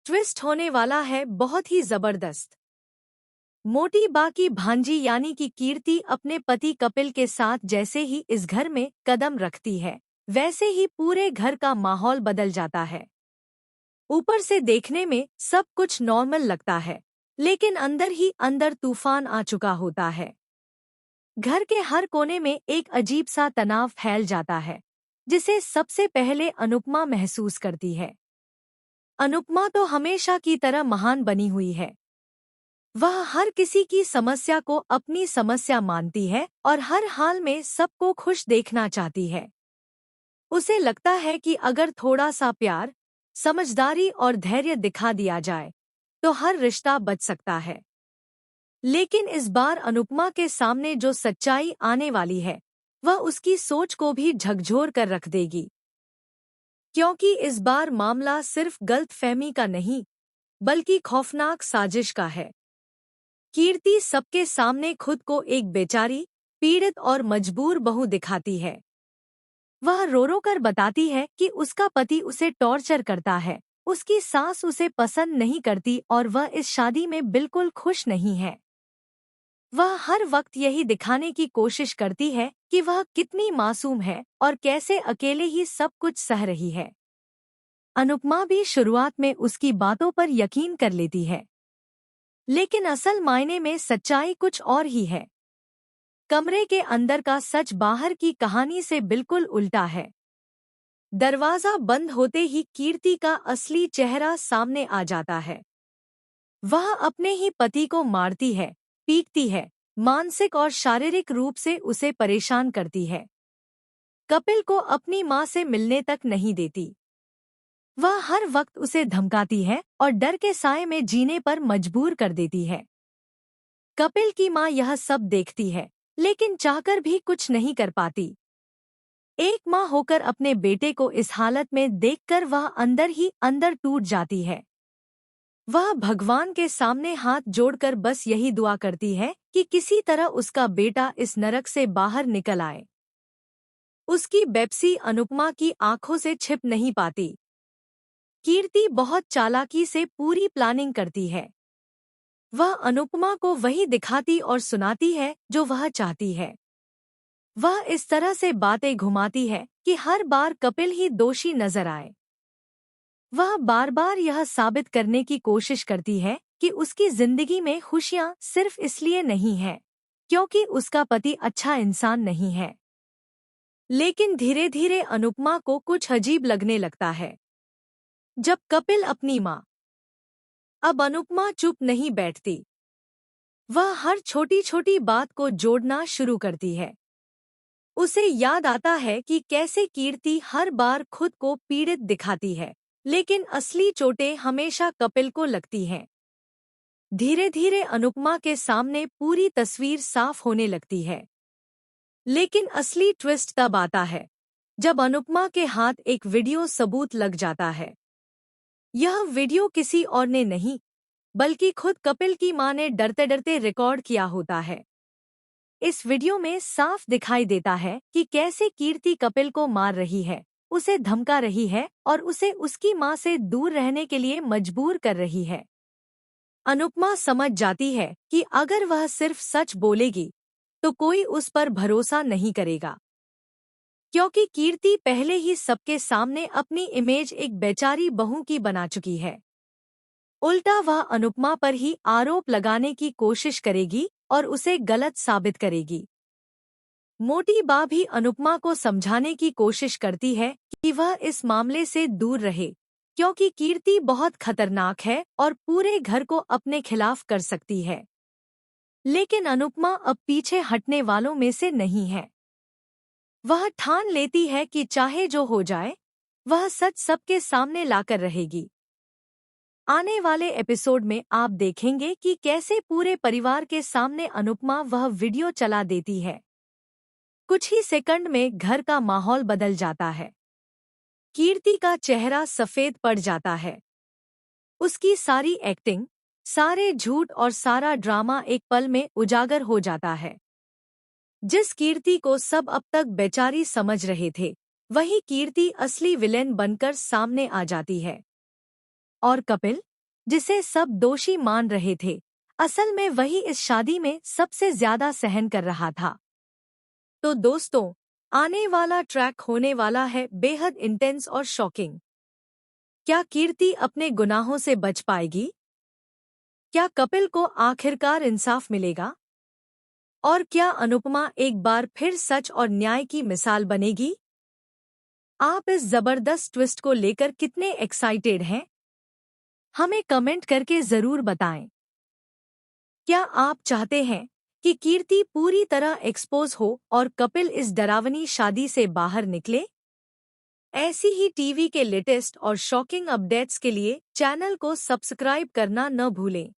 Twist होने वाला है बहुत ही जबरदस्त। मोटी बा की भांजी यानी कि कीर्ति अपने पति कपिल के साथ जैसे ही इस घर में कदम रखती है, वैसे ही पूरे घर का माहौल बदल जाता है। ऊपर से देखने में सब कुछ नॉर्मल लगता है, लेकिन अंदर ही अंदर तूफान आ चुका होता है। घर के हर कोने में एक अजीब सा तनाव फैल जाता है, जिसे सबसे पहले अनुपमा महसूस करती है। अनुपमा तो हमेशा की तरह महान बनी हुई है। वह हर किसी की समस्या को अपनी समस्या मानती है और हर हाल में सबको खुश देखना चाहती है। उसे लगता है कि अगर थोड़ा सा प्यार, समझदारी और धैर्य दिखा दिया जाए, तो हर रिश्ता बच सकता है। लेकिन इस बार अनुपमा के सामने जो सच्चाई आने वाली है, वह उसकी सोच को भी झकझोर कर रख देगी। क्योंकि इस बार मामला सिर्फ गलतफहमी का नहीं, बल्कि खौफनाक साजिश का है। कीर्ति सबके सामने खुद को एक बेचारी, पीड़ित और मजबूर बहू दिखाती है। वह रो रो कर बताती है कि उसका पति उसे टॉर्चर करता है, उसकी सास उसे पसंद नहीं करती और वह इस शादी में बिल्कुल खुश नहीं है। वह हर वक्त यही दिखाने की कोशिश करती है कि वह कितनी मासूम है और कैसे अकेले ही सब कुछ सह रही है। अनुपमा भी शुरुआत में उसकी बातों पर यकीन कर लेती है, लेकिन असल मायने में सच्चाई कुछ और ही है। कमरे के अंदर का सच बाहर की कहानी से बिल्कुल उल्टा है। दरवाजा बंद होते ही कीर्ति का असली चेहरा सामने आ जाता है। वह अपने ही पति को मारती है, पीटती है, मानसिक और शारीरिक रूप से उसे परेशान करती है। कपिल को अपनी मां से मिलने तक नहीं देती। वह हर वक्त उसे धमकाती है और डर के साए में जीने पर मजबूर कर देती है। कपिल की मां यह सब देखती है, लेकिन चाहकर भी कुछ नहीं कर पाती। एक मां होकर अपने बेटे को इस हालत में देखकर वह अंदर ही अंदर टूट जाती है। वह भगवान के सामने हाथ जोड़कर बस यही दुआ करती है कि किसी तरह उसका बेटा इस नरक से बाहर निकल आए। उसकी बेपसी अनुपमा की आंखों से छिप नहीं पाती। कीर्ति बहुत चालाकी से पूरी प्लानिंग करती है। वह अनुपमा को वही दिखाती और सुनाती है जो वह चाहती है। वह इस तरह से बातें घुमाती है कि हर बार कपिल ही दोषी नजर आए। वह बार बार यह साबित करने की कोशिश करती है कि उसकी जिंदगी में खुशियां सिर्फ इसलिए नहीं है क्योंकि उसका पति अच्छा इंसान नहीं है। लेकिन धीरे धीरे अनुपमा को कुछ अजीब लगने लगता है। जब कपिल अपनी मां, अब अनुपमा चुप नहीं बैठती। वह हर छोटी छोटी बात को जोड़ना शुरू करती है। उसे याद आता है कि कैसे कीर्ति हर बार खुद को पीड़ित दिखाती है, लेकिन असली चोटें हमेशा कपिल को लगती हैं। धीरे धीरे अनुपमा के सामने पूरी तस्वीर साफ होने लगती है। लेकिन असली ट्विस्ट तब आता है जब अनुपमा के हाथ एक वीडियो सबूत लग जाता है। यह वीडियो किसी और ने नहीं, बल्कि खुद कपिल की मां ने डरते डरते रिकॉर्ड किया होता है। इस वीडियो में साफ दिखाई देता है कि कैसे कीर्ति कपिल को मार रही है, उसे धमका रही है और उसे उसकी मां से दूर रहने के लिए मजबूर कर रही है। अनुपमा समझ जाती है कि अगर वह सिर्फ सच बोलेगी तो कोई उस पर भरोसा नहीं करेगा, क्योंकि कीर्ति पहले ही सबके सामने अपनी इमेज एक बेचारी बहू की बना चुकी है। उल्टा वह अनुपमा पर ही आरोप लगाने की कोशिश करेगी और उसे गलत साबित करेगी। मोटी बा भी अनुपमा को समझाने की कोशिश करती है कि वह इस मामले से दूर रहे, क्योंकि कीर्ति बहुत खतरनाक है और पूरे घर को अपने खिलाफ कर सकती है। लेकिन अनुपमा अब पीछे हटने वालों में से नहीं है। वह ठान लेती है कि चाहे जो हो जाए, वह सच सबके सामने लाकर रहेगी। आने वाले एपिसोड में आप देखेंगे कि कैसे पूरे परिवार के सामने अनुपमा वह वीडियो चला देती है। कुछ ही सेकंड में घर का माहौल बदल जाता है। कीर्ति का चेहरा सफेद पड़ जाता है। उसकी सारी एक्टिंग, सारे झूठ और सारा ड्रामा एक पल में उजागर हो जाता है। जिस कीर्ति को सब अब तक बेचारी समझ रहे थे, वही कीर्ति असली विलेन बनकर सामने आ जाती है। और कपिल जिसे सब दोषी मान रहे थे, असल में वही इस शादी में सबसे ज्यादा सहन कर रहा था। तो दोस्तों, आने वाला ट्रैक होने वाला है बेहद इंटेंस और शॉकिंग। क्या कीर्ति अपने गुनाहों से बच पाएगी? क्या कपिल को आखिरकार इंसाफ मिलेगा? और क्या अनुपमा एक बार फिर सच और न्याय की मिसाल बनेगी? आप इस जबरदस्त ट्विस्ट को लेकर कितने एक्साइटेड हैं? हमें कमेंट करके जरूर बताएं। क्या आप चाहते हैं कि कीर्ति पूरी तरह एक्सपोज हो और कपिल इस डरावनी शादी से बाहर निकले? ऐसी ही टीवी के लेटेस्ट और शॉकिंग अपडेट्स के लिए चैनल को सब्सक्राइब करना न भूलें।